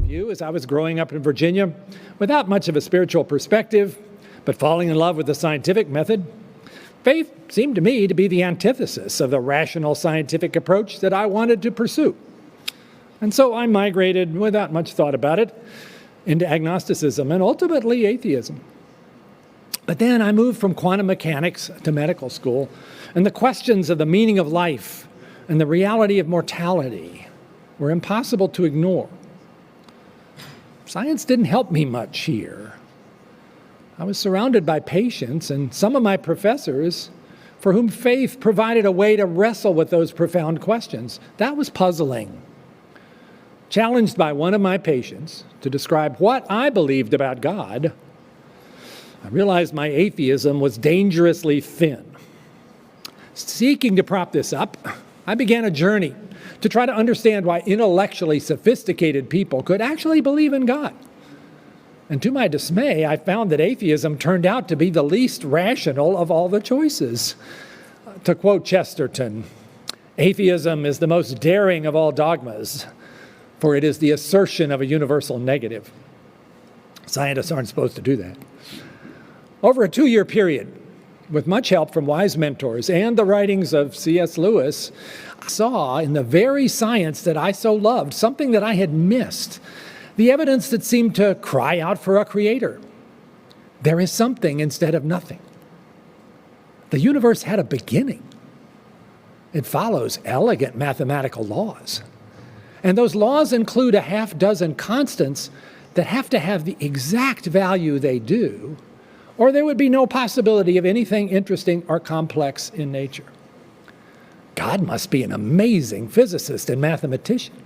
view, as I was growing up in Virginia, without much of a spiritual perspective, but falling in love with the scientific method, faith seemed to me to be the antithesis of the rational scientific approach that I wanted to pursue. And so I migrated, without much thought about it, into agnosticism and ultimately atheism. But then I moved from quantum mechanics to medical school, and the questions of the meaning of life and the reality of mortality were impossible to ignore. Science didn't help me much here. I was surrounded by patients and some of my professors for whom faith provided a way to wrestle with those profound questions. That was puzzling. Challenged by one of my patients to describe what I believed about God, I realized my atheism was dangerously thin. Seeking to prop this up, I began a journey to try to understand why intellectually sophisticated people could actually believe in God. And to my dismay, I found that atheism turned out to be the least rational of all the choices. To quote Chesterton, atheism is the most daring of all dogmas, for it is the assertion of a universal negative. Scientists aren't supposed to do that. Over a 2-year period, with much help from wise mentors and the writings of C.S. Lewis, I saw in the very science that I so loved something that I had missed, the evidence that seemed to cry out for a creator. There is something instead of nothing. The universe had a beginning. It follows elegant mathematical laws. And those laws include a half-dozen constants that have to have the exact value they do, or there would be no possibility of anything interesting or complex in nature. God must be an amazing physicist and mathematician.